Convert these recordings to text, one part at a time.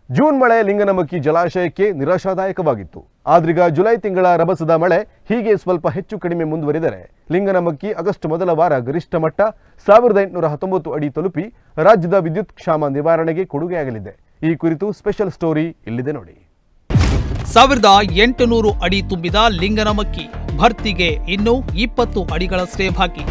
June ಮಳೆ ಲಿಂಗನಮಕ್ಕಿ ಜಲಾಶಯಕ್ಕೆ ನಿರಾಶಾದಾಯಕವಾಗಿತ್ತು. ಆದ್ರೀಗ July ತಿಂಗಳ ರಭಸದ ಮಳೆ ಹೀಗೆ ಸ್ವಲ್ಪ ಹೆಚ್ಚು ಕಡಿಮೆ ಮುಂದುವರಿದರೆ ಲಿಂಗನಮಕ್ಕಿ ಆಗಸ್ಟ್ ಮೊದಲ ವಾರ ಗರಿಷ್ಠ ಮಟ್ಟ 1819 ಅಡಿ ತಲುಪಿ ರಾಜ್ಯದ ವಿದ್ಯುತ್ ಕ್ಷಾಮ ನಿವಾರಣೆಗೆ ಕೊಡುಗೆಯಾಗಲಿದೆ. ಈ ಕುರಿತು ಸ್ಪೆಷಲ್ ಸ್ಟೋರಿ ಇಲ್ಲಿದೆ ನೋಡಿ. 1800 ಅಡಿ ತುಂಬಿದ ಲಿಂಗನಮಕ್ಕಿ ಭರ್ತಿಗೆ ಇನ್ನೂ 20 ಅಡಿಗಳಷ್ಟೇ ಬಾಕಿ.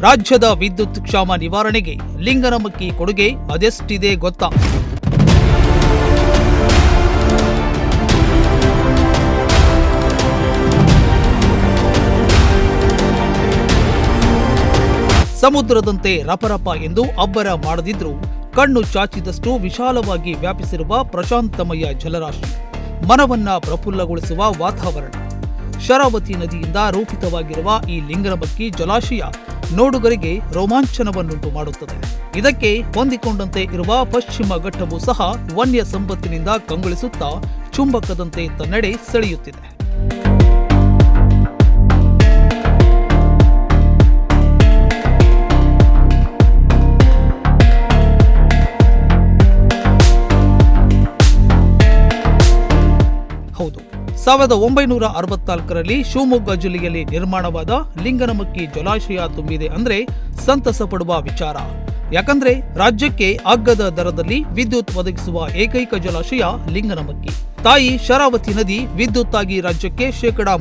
ರಾಜ್ಯದ ವಿದ್ಯುತ್ ಕ್ಷಾಮ ನಿವಾರಣೆಗೆ ಲಿಂಗನಮಕ್ಕಿ ಕೊಡುಗೆ ಅದೆಷ್ಟಿದೆ ಗೊತ್ತಾ? ಸಮುದ್ರದಂತೆ ರಪರಪ ಎಂದು ಅಬ್ಬರ ಮಾಡದಿದ್ರೂ ಕಣ್ಣು ಚಾಚಿದಷ್ಟು ವಿಶಾಲವಾಗಿ ವ್ಯಾಪಿಸಿರುವ ಪ್ರಶಾಂತಮಯ ಜಲರಾಶಿ, ಮನವನ್ನ ಪ್ರಫುಲ್ಲಗೊಳಿಸುವ ವಾತಾವರಣ. ಶರಾವತಿ ನದಿಯಿಂದ ರೂಪಿತವಾಗಿರುವ ಈ ಲಿಂಗನಮಕ್ಕಿ ಜಲಾಶಯ ನೋಡುಗರಿಗೆ ರೋಮಾಂಚನವನ್ನುಂಟು ಮಾಡುತ್ತದೆ. ಇದಕ್ಕೆ ಹೊಂದಿಕೊಂಡಂತೆ ಇರುವ ಪಶ್ಚಿಮ ಘಟ್ಟವೂ ಸಹ ವನ್ಯ ಸಂಪತ್ತಿನಿಂದ ಕಂಗೊಳಿಸುತ್ತಾ ಚುಂಬಕದಂತೆ ತನ್ನೆಡೆ ಸೆಳೆಯುತ್ತಿದೆ. ಹೌದು, 1964ರಲ್ಲಿ ಶಿವಮೊಗ್ಗ ಜಿಲ್ಲೆಯಲ್ಲಿ ನಿರ್ಮಾಣವಾದ ಲಿಂಗನಮಕ್ಕಿ ಜಲಾಶಯ ತುಂಬಿದೆ ಅಂದ್ರೆ ಸಂತಸ ಪಡುವ ವಿಚಾರ. ಯಾಕಂದ್ರೆ ರಾಜ್ಯಕ್ಕೆ ಅಗ್ಗದ ದರದಲ್ಲಿ ವಿದ್ಯುತ್ ಒದಗಿಸುವ ಏಕೈಕ ಜಲಾಶಯ ಲಿಂಗನಮಕ್ಕಿ. ತಾಯಿ ಶರಾವತಿ ನದಿ ವಿದ್ಯುತ್ತಾಗಿ ರಾಜ್ಯಕ್ಕೆ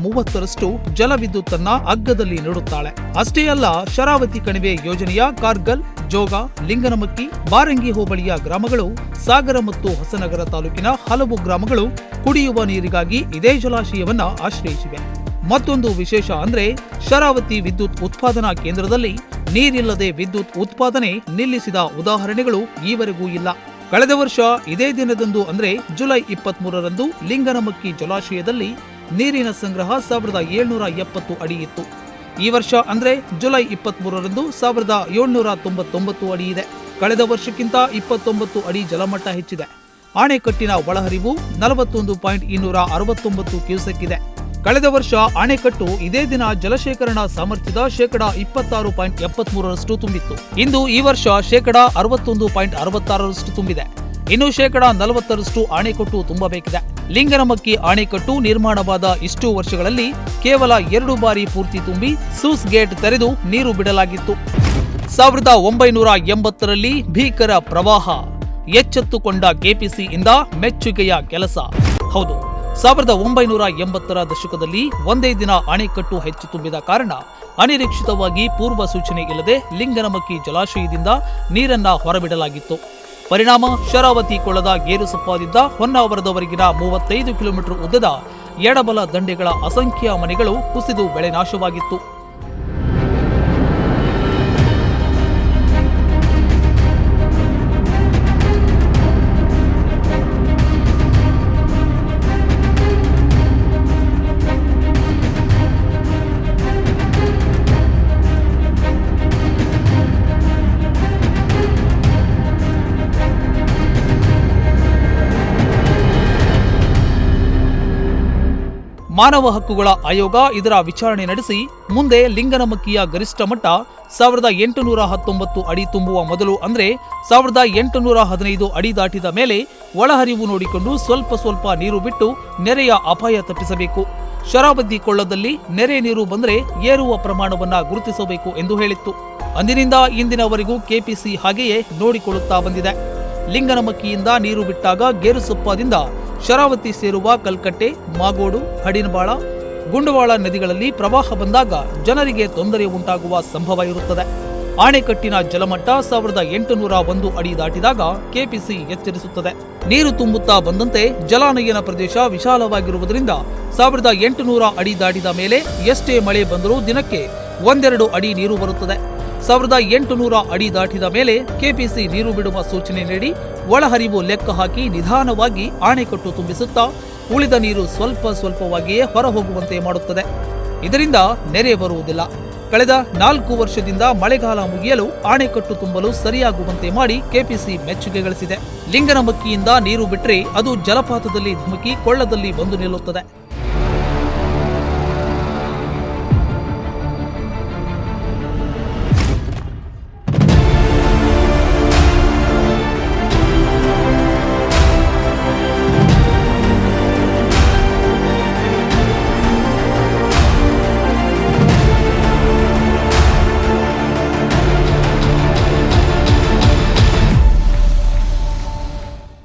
30% ಜಲ ವಿದ್ಯುತ್ತನ್ನ ಅಗ್ಗದಲ್ಲಿ ನೀಡುತ್ತಾಳೆ. ಅಷ್ಟೇ ಅಲ್ಲ, ಶರಾವತಿ ಕಣಿವೆ ಯೋಜನೆಯ ಕಾರ್ಗಲ್, ಜೋಗ, ಲಿಂಗನಮಕ್ಕಿ, ಬಾರಂಗಿ ಹೋಬಳಿಯ ಗ್ರಾಮಗಳು, ಸಾಗರ ಮತ್ತು ಹೊಸನಗರ ತಾಲೂಕಿನ ಹಲವು ಗ್ರಾಮಗಳು ಕುಡಿಯುವ ನೀರಿಗಾಗಿ ಇದೇ ಜಲಾಶಯವನ್ನ ಆಶ್ರಯಿಸಿವೆ. ಮತ್ತೊಂದು ವಿಶೇಷ ಅಂದ್ರೆ ಶರಾವತಿ ವಿದ್ಯುತ್ ಉತ್ಪಾದನಾ ಕೇಂದ್ರದಲ್ಲಿ ನೀರಿಲ್ಲದೆ ವಿದ್ಯುತ್ ಉತ್ಪಾದನೆ ನಿಲ್ಲಿಸಿದ ಉದಾಹರಣೆಗಳು ಈವರೆಗೂ ಇಲ್ಲ. ಕಳೆದ ವರ್ಷ ಇದೇ ದಿನದಂದು ಅಂದ್ರೆ ಜುಲೈ 23ರಂದು ಲಿಂಗನಮಕ್ಕಿ ಜಲಾಶಯದಲ್ಲಿ ನೀರಿನ ಸಂಗ್ರಹ 1770 ಅಡಿ ಇತ್ತು. ಈ ವರ್ಷ ಅಂದ್ರೆ ಜುಲೈ 23ರಂದು 1799 ಅಡಿ ಇದೆ. ಕಳೆದ ವರ್ಷಕ್ಕಿಂತ 29 ಅಡಿ ಜಲಮಟ್ಟ ಹೆಚ್ಚಿದೆ. ಆಣೆಕಟ್ಟಿನ ಒಳಹರಿವು 41.269 ಕ್ಯೂಸೆಕ್ ಇದೆ. ಕಳೆದ ವರ್ಷ ಅಣೆಕಟ್ಟು ಇದೇ ದಿನ ಜಲಶೇಖರಣಾ ಸಾಮರ್ಥ್ಯದ 26.73% ತುಂಬಿತ್ತು. ಇಂದು ಈ ವರ್ಷ 61.66% ತುಂಬಿದೆ. ಇನ್ನು 40% ಅಣೆಕಟ್ಟು ತುಂಬಬೇಕಿದೆ. ಲಿಂಗನಮಕ್ಕಿ ಅಣೆಕಟ್ಟು ನಿರ್ಮಾಣವಾದ ಇಷ್ಟು ವರ್ಷಗಳಲ್ಲಿ ಕೇವಲ 2 ಬಾರಿ ಪೂರ್ತಿ ತುಂಬಿ ಸೂಸ್ ಗೇಟ್ ತೆರೆದು ನೀರು ಬಿಡಲಾಗಿತ್ತು. 1980ರಲ್ಲಿ ಭೀಕರ ಪ್ರವಾಹ, ಎಚ್ಚೆತ್ತುಕೊಂಡ ಕೆಪಿಸಿಯಿಂದ ಮೆಚ್ಚುಗೆಯ ಕೆಲಸ. ಹೌದು, 1980ರ ದಶಕದಲ್ಲಿ ಒಂದೇ ದಿನ ಅಣೆಕಟ್ಟು ಹೆಚ್ಚು ತುಂಬಿದ ಕಾರಣ ಅನಿರೀಕ್ಷಿತವಾಗಿ ಪೂರ್ವ ಸೂಚನೆ ಇಲ್ಲದೆ ಲಿಂಗನಮಕ್ಕಿ ಜಲಾಶಯದಿಂದ ನೀರನ್ನ ಹೊರಬಿಡಲಾಗಿತ್ತು. ಪರಿಣಾಮ ಶರಾವತಿ ಕೊಳ್ಳದ ಗೇರುಸೊಪ್ಪದಿಂದ ಹೊನ್ನಾವರದವರೆಗಿನ 35 ಕಿಲೋಮೀಟರ್ ಉದ್ದದ ಎಡಬಲ ದಂಡೆಗಳ ಅಸಂಖ್ಯ ಮನೆಗಳು ಕುಸಿದು ಬೆಳೆ ನಾಶವಾಗಿತ್ತು. ಮಾನವ ಹಕ್ಕುಗಳ ಆಯೋಗ ಇದರ ವಿಚಾರಣೆ ನಡೆಸಿ ಮುಂದೆ ಲಿಂಗನಮಕ್ಕಿಯ ಗರಿಷ್ಠ ಮಟ್ಟ 1819 ಅಡಿ ತುಂಬುವ ಮೊದಲು ಅಂದ್ರೆ 1815 ಅಡಿ ದಾಟಿದ ಮೇಲೆ ಒಳಹರಿವು ನೋಡಿಕೊಂಡು ಸ್ವಲ್ಪ ನೀರು ಬಿಟ್ಟು ನೆರೆಯ ಅಪಾಯ ತಪ್ಪಿಸಬೇಕು. ಶರಾವತಿ ಕೊಳ್ಳದಲ್ಲಿ ನೆರೆ ನೀರು ಬಂದರೆ ಏರುವ ಪ್ರಮಾಣವನ್ನ ಗುರುತಿಸಬೇಕು ಎಂದು ಹೇಳಿತ್ತು. ಅಂದಿನಿಂದ ಇಂದಿನವರೆಗೂ ಕೆಪಿಸಿ ಹಾಗೆಯೇ ನೋಡಿಕೊಳ್ಳುತ್ತಾ ಬಂದಿದೆ. ಲಿಂಗನಮಕ್ಕಿಯಿಂದ ನೀರು ಬಿಟ್ಟಾಗ ಗೇರುಸೊಪ್ಪದಿಂದ ಶರಾವತಿ ಸೇರುವ ಕಲ್ಕಟ್ಟೆ, ಮಾಗೋಡು, ಹಡಿನಬಾಳ, ಗುಂಡವಾಳ ನದಿಗಳಲ್ಲಿ ಪ್ರವಾಹ ಬಂದಾಗ ಜನರಿಗೆ ತೊಂದರೆ ಉಂಟಾಗುವ ಸಂಭವ ಇರುತ್ತದೆ. ಆಣೆಕಟ್ಟಿನ ಜಲಮಟ್ಟ 1801 ಅಡಿ ದಾಟಿದಾಗ ಕೆಪಿಸಿ ಎಚ್ಚರಿಸುತ್ತದೆ. ನೀರು ತುಂಬುತ್ತಾ ಬಂದಂತೆ ಜಲಾನಯನ ಪ್ರದೇಶ ವಿಶಾಲವಾಗಿರುವುದರಿಂದ 1800 ಅಡಿ ದಾಟಿದ ಮೇಲೆ ಎಷ್ಟೇ ಮಳೆ ಬಂದರೂ ದಿನಕ್ಕೆ 1-2 ಅಡಿ ನೀರು ಬರುತ್ತದೆ. 1800 ಅಡಿ ದಾಟಿದ ಮೇಲೆ ಕೆಪಿಸಿ ನೀರು ಬಿಡುವ ಸೂಚನೆ ನೀಡಿ ಒಳಹರಿವು ಲೆಕ್ಕ ಹಾಕಿ ನಿಧಾನವಾಗಿ ಆಣೆಕಟ್ಟು ತುಂಬಿಸುತ್ತಾ ಉಳಿದ ನೀರು ಸ್ವಲ್ಪ ಸ್ವಲ್ಪವಾಗಿಯೇ ಹೊರಹೋಗುವಂತೆ ಮಾಡುತ್ತದೆ. ಇದರಿಂದ ನೆರೆ ಬರುವುದಿಲ್ಲ. ಕಳೆದ 4 ವರ್ಷದಿಂದ ಮಳೆಗಾಲ ಮುಗಿಯಲು ಅಣೆಕಟ್ಟು ತುಂಬಲು ಸರಿಯಾಗುವಂತೆ ಮಾಡಿ ಕೆಪಿಸಿ ಮೆಚ್ಚುಗೆ ಗಳಿಸಿದೆ. ಲಿಂಗನಮಕ್ಕಿಯಿಂದ ನೀರು ಬಿಟ್ಟರೆ ಅದು ಜಲಪಾತದಲ್ಲಿ ಧುಮುಕಿ ಕೊಳ್ಳದಲ್ಲಿ ಬಂದು ನಿಲ್ಲುತ್ತದೆ.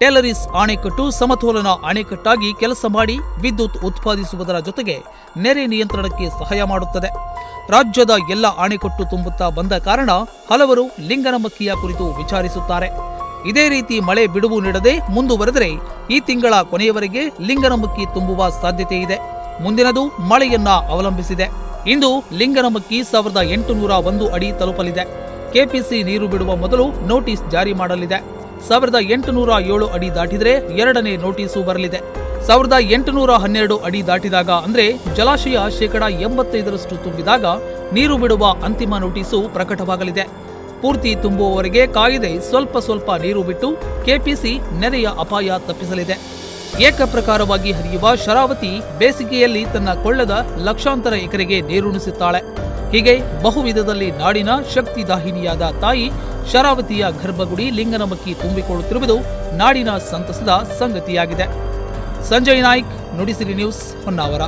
ಟೇಲರಿಸ್ ಅಣೆಕಟ್ಟು ಸಮತೋಲನ ಅಣೆಕಟ್ಟಾಗಿ ಕೆಲಸ ಮಾಡಿ ವಿದ್ಯುತ್ ಉತ್ಪಾದಿಸುವುದರ ಜೊತೆಗೆ ನೆರೆ ನಿಯಂತ್ರಣಕ್ಕೆ ಸಹಾಯ ಮಾಡುತ್ತದೆ. ರಾಜ್ಯದ ಎಲ್ಲ ಅಣೆಕಟ್ಟು ತುಂಬುತ್ತಾ ಬಂದ ಕಾರಣ ಹಲವರು ಲಿಂಗನಮಕ್ಕಿಯ ಕುರಿತು ವಿಚಾರಿಸುತ್ತಾರೆ. ಇದೇ ರೀತಿ ಮಳೆ ಬಿಡುವು ನೀಡದೆ ಮುಂದುವರೆದರೆ ಈ ತಿಂಗಳ ಕೊನೆಯವರೆಗೆ ಲಿಂಗನಮಕ್ಕಿ ತುಂಬುವ ಸಾಧ್ಯತೆ ಇದೆ. ಮುಂದಿನದು ಮಳೆಯನ್ನ ಅವಲಂಬಿಸಿದೆ. ಇಂದು ಲಿಂಗನಮಕ್ಕಿ 1801 ಅಡಿ ತಲುಪಲಿದೆ. ಕೆಪಿಸಿ ನೀರು ಬಿಡುವ ಮೊದಲು ನೋಟಿಸ್ ಜಾರಿ ಮಾಡಲಿದೆ. 1807 ಅಡಿ ದಾಟಿದರೆ 2ನೇ ನೋಟಿಸು ಬರಲಿದೆ. 1812 ಅಡಿ ದಾಟಿದಾಗ ಅಂದ್ರೆ ಜಲಾಶಯ 85% ತುಂಬಿದಾಗ ನೀರು ಬಿಡುವ ಅಂತಿಮ ನೋಟಿಸು ಪ್ರಕಟವಾಗಲಿದೆ. ಪೂರ್ತಿ ತುಂಬುವವರೆಗೆ ಕಾಯದೆ ಸ್ವಲ್ಪ ನೀರು ಬಿಟ್ಟು ಕೆಪಿಸಿ ನೆರೆಯ ಅಪಾಯ ತಪ್ಪಿಸಲಿದೆ. ಏಕಪ್ರಕಾರವಾಗಿ ಹರಿಯುವ ಶರಾವತಿ ಬೇಸಿಗೆಯಲ್ಲಿ ತನ್ನ ಕೊಳ್ಳದ ಲಕ್ಷಾಂತರ ಎಕರೆಗೆ ನೀರುಣಿಸುತ್ತಾಳೆ. ಹೀಗೆ ಬಹುವಿಧದಲ್ಲಿ ನಾಡಿನ ಶಕ್ತಿದಾಹಿನಿಯಾದ ತಾಯಿ ಶರಾವತಿಯ ಗರ್ಭಗುಡಿ ಲಿಂಗನಮಕ್ಕಿ ತುಂಬಿಕೊಳ್ಳುತ್ತಿರುವುದು ನಾಡಿನ ಸಂತಸದ ಸಂಗತಿಯಾಗಿದೆ. ಸಂಜಯ್ ನಾಯ್ಕ್, ನುಡಿಸಿರಿ ನ್ಯೂಸ್, ಹೊನ್ನಾವರ.